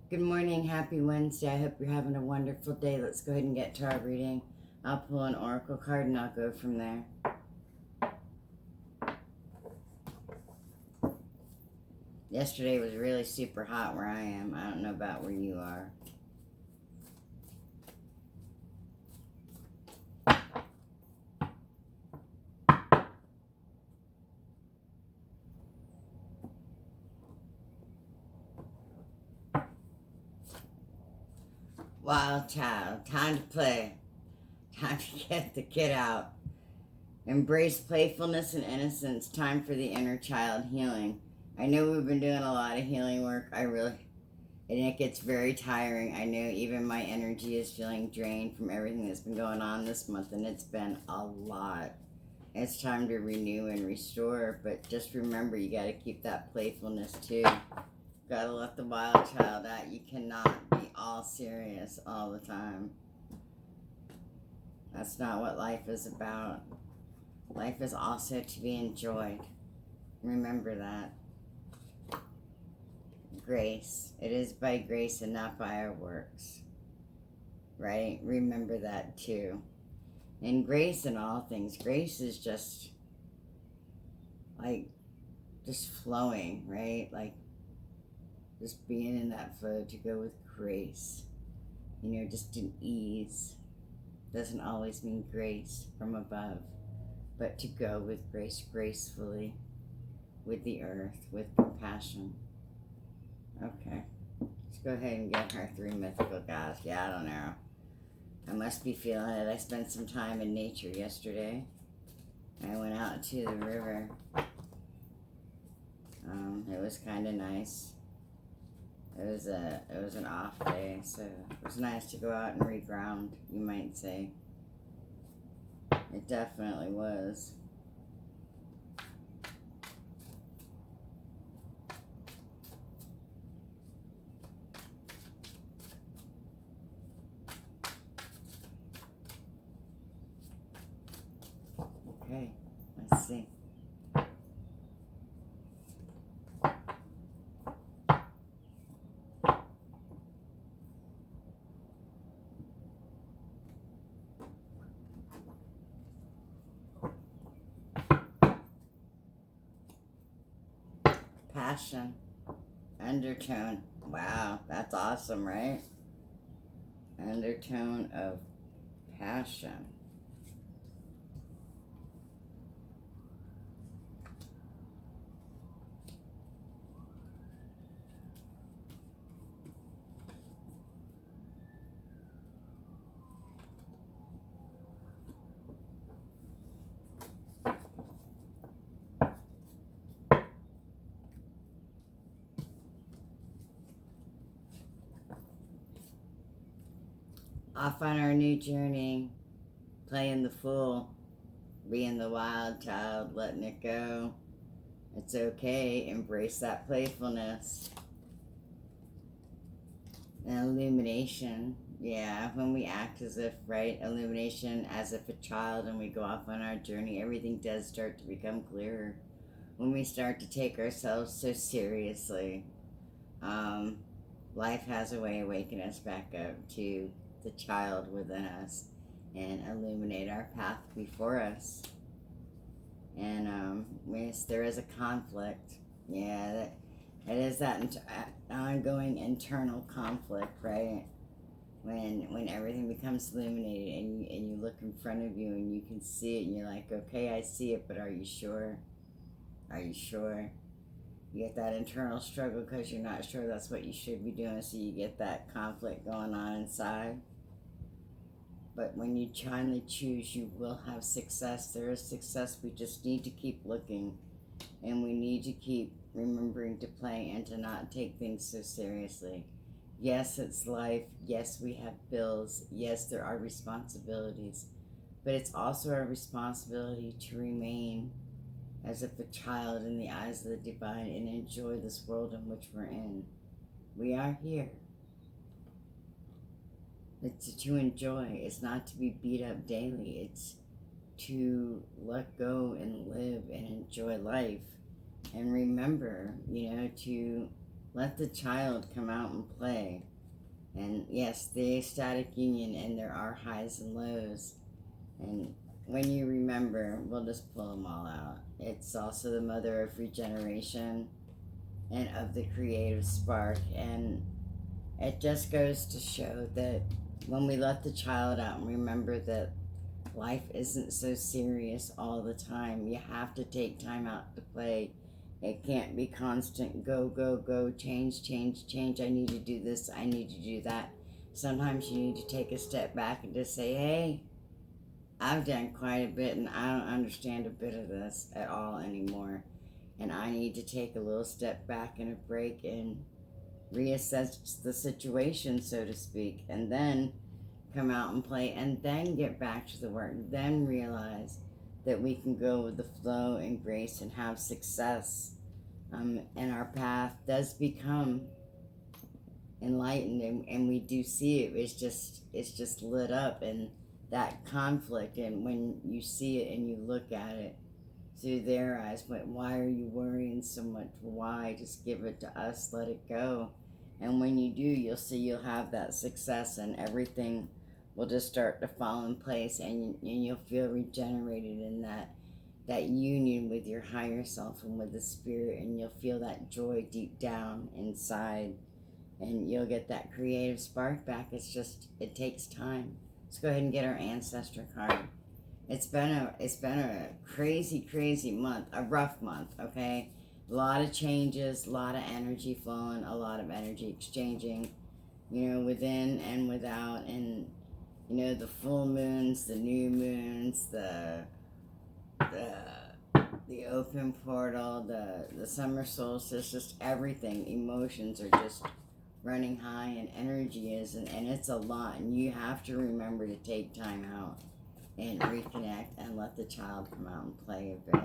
Good morning, happy Wednesday. I hope you're having a wonderful day. Let's go ahead and get to our reading. I'll pull an oracle card and I'll go from there. Yesterday was really super hot where I am. I don't know about where you are. Wild child, time to play. Time to get the kid out. Embrace playfulness and innocence. Time for the inner child healing. I know we've been doing a lot of healing work. And it gets very tiring. I know even my energy is feeling drained from everything that's been going on this month, and it's been a lot. It's time to renew and restore, but just remember, you got to keep that playfulness too. Got to let the wild child out. You cannot be all serious all the time. That's not what life is about. Life is also to be enjoyed. Remember that. Grace. It is by grace and not by our works. Right? Remember that too. And grace in all things. Grace is just flowing, right? Like just being in that flow, to go with grace. Just in ease. Doesn't always mean grace from above, but to go with grace, gracefully, with the earth, with compassion. Okay, let's go ahead and get our 3 mythical guys. Yeah, I don't know. I must be feeling it. I spent some time in nature yesterday. I went out to the river. It was kind of nice. It was an off day, so it was nice to go out and reground, you might say. It definitely was. Okay, let's see. Passion. Undertone. Wow, that's awesome, right? Undertone of passion. Off on our new journey, playing the fool, being the wild child, letting it go. It's okay, embrace that playfulness. And illumination, yeah, when we act as if, right, illumination as if a child, and we go off on our journey, everything does start to become clearer. When we start to take ourselves so seriously, life has a way of waking us back up to the child within us and illuminate our path before us. And yes, there is a conflict. Yeah, it is that ongoing internal conflict, right? When everything becomes illuminated and you look in front of you and you can see it and you're like, okay, I see it, but are you sure? Are you sure? You get that internal struggle because you're not sure that's what you should be doing, so you get that conflict going on inside. But when you finally choose, you will have success. There is success. We just need to keep looking, and we need to keep remembering to play and to not take things so seriously. Yes, it's life. Yes, we have bills. Yes, there are responsibilities. But it's also our responsibility to remain as if a child in the eyes of the divine and enjoy this world in which we're in. We are here. It's to enjoy. It's not to be beat up daily. It's to let go and live and enjoy life. And remember, to let the child come out and play. And yes, the ecstatic union, and there are highs and lows. And when you remember, we'll just pull them all out. It's also the mother of regeneration and of the creative spark. And it just goes to show that when we let the child out and remember that life isn't so serious all the time, you have to take time out to play. It can't be constant go, go, go, change, change, change. I need to do this, I need to do that. Sometimes you need to take a step back and just say, hey, I've done quite a bit and I don't understand a bit of this at all anymore. And I need to take a little step back and a break and reassess the situation, so to speak, and then come out and play, and then get back to the work, then realize that we can go with the flow and grace and have success, and our path does become enlightened, and we do see it. It's just lit up, and that conflict, and when you see it and you look at it through their eyes, why are you worrying so much? Why? Just give it to us, let it go. And when you do, you'll see you'll have that success, and everything will just start to fall in place, and you'll feel regenerated in that union with your higher self and with the spirit, and you'll feel that joy deep down inside, and you'll get that creative spark back. It takes time. Let's go ahead and get our ancestor card. It's been a crazy month, a rough month, okay? A lot of changes, a lot of energy flowing, a lot of energy exchanging, within and without, and the full moons, the new moons, the open portal, the summer solstice, just everything. Emotions are just running high, and energy is, and it's a lot, and you have to remember to take time out and reconnect and let the child come out and play a bit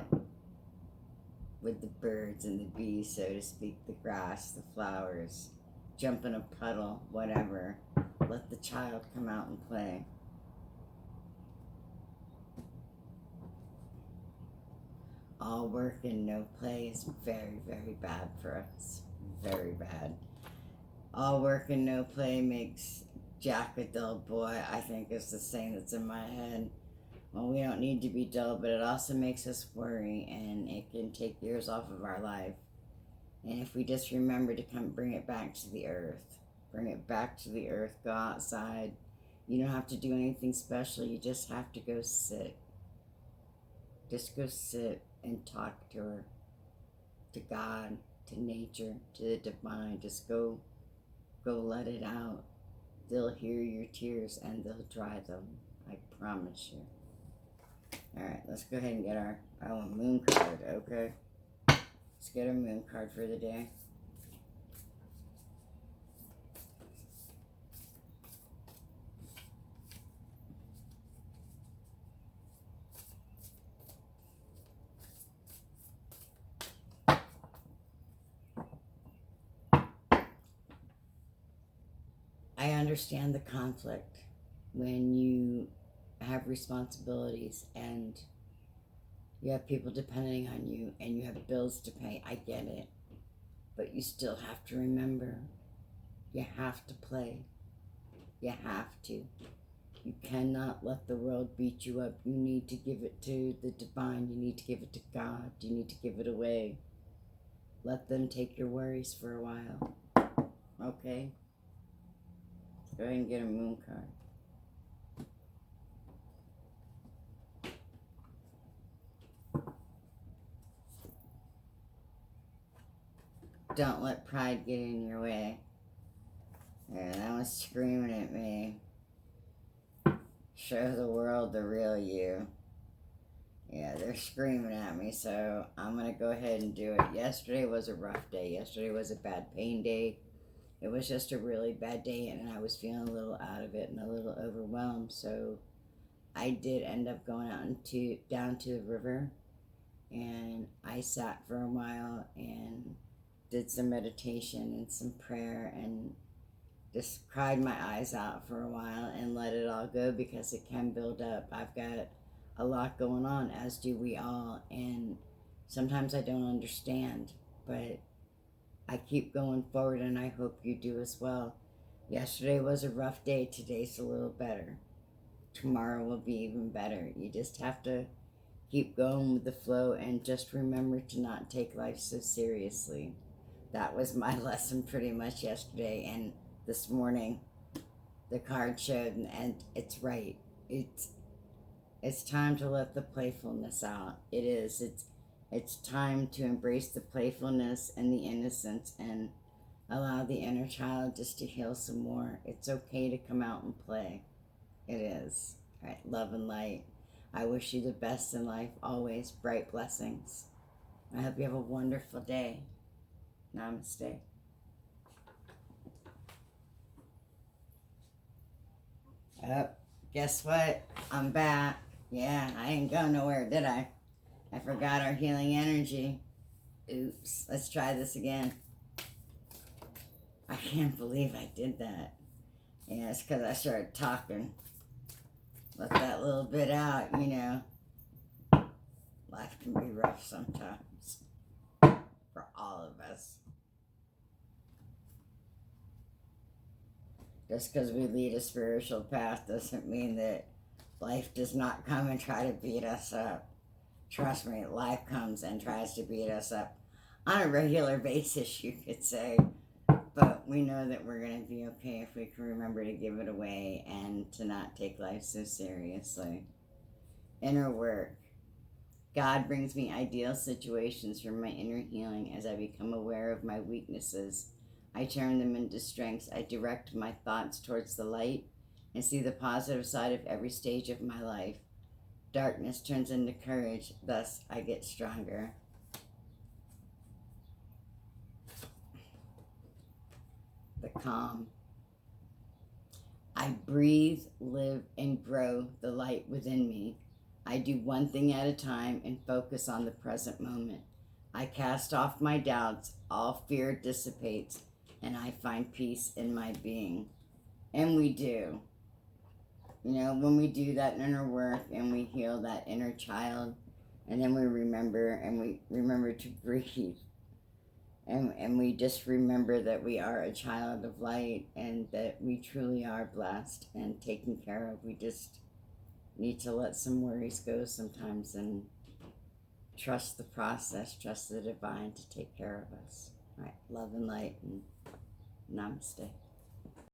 with the birds and the bees, so to speak, the grass, the flowers, jump in a puddle, whatever. Let the child come out and play. All work and no play is very, very bad for us. Very bad. All work and no play makes Jack a dull boy, I think is the saying that's in my head. Well, we don't need to be dull, but it also makes us worry, and it can take years off of our life. And if we just remember to bring it back to the earth, go outside. You don't have to do anything special. You just have to go sit. Just go sit and talk to her, to God, to nature, to the divine. Just go let it out. They'll hear your tears and they'll dry them. I promise you. Alright, let's go ahead and get our moon card, okay? Let's get a moon card for the day. I understand the conflict when you have responsibilities and you have people depending on you and you have bills to pay. I get it. But you still have to remember, you have to play. You have to. You cannot let the world beat you up. You need to give it to the divine. You need to give it to God. You need to give it away. Let them take your worries for a while. Okay? Go ahead and get a moon card. Don't let pride get in your way. Yeah, that was screaming at me. Show the world the real you. Yeah, they're screaming at me, so I'm going to go ahead and do it. Yesterday was a rough day. Yesterday was a bad pain day. It was just a really bad day, and I was feeling a little out of it and a little overwhelmed, so I did end up going out down to the river, and I sat for a while and did some meditation and some prayer and just cried my eyes out for a while and let it all go, because it can build up. I've got a lot going on, as do we all, and sometimes I don't understand, but I keep going forward, and I hope you do as well. Yesterday was a rough day. Today's a little better. Tomorrow will be even better. You just have to keep going with the flow and just remember to not take life so seriously. That was my lesson pretty much yesterday, and this morning the card showed, and it's right. It's time to let the playfulness out. It is. It's time to embrace the playfulness and the innocence and allow the inner child just to heal some more. It's okay to come out and play. It is. All right, love and light. I wish you the best in life, always. Bright blessings. I hope you have a wonderful day. Namaste. Guess what? I'm back. Yeah, I ain't going nowhere, did I? I forgot our healing energy. Oops. Let's try this again. I can't believe I did that. Yeah, it's because I started talking. Let that little bit out, you know. Life can be rough sometimes. For all of us. Just because we lead a spiritual path doesn't mean that life does not come and try to beat us up. Trust me, life comes and tries to beat us up on a regular basis, you could say. But we know that we're going to be okay if we can remember to give it away and to not take life so seriously. Inner work. God brings me ideal situations for my inner healing as I become aware of my weaknesses. I turn them into strengths. I direct my thoughts towards the light and see the positive side of every stage of my life. Darkness turns into courage, thus I get stronger. The calm. I breathe, live, and grow the light within me. I do one thing at a time and focus on the present moment. I cast off my doubts, all fear dissipates, and I find peace in my being. And we do. You know, when we do that inner work and we heal that inner child, and then we remember to breathe. And we just remember that we are a child of light and that we truly are blessed and taken care of. We just need to let some worries go sometimes and trust the process, trust the divine to take care of us. All right, love and light, and namaste.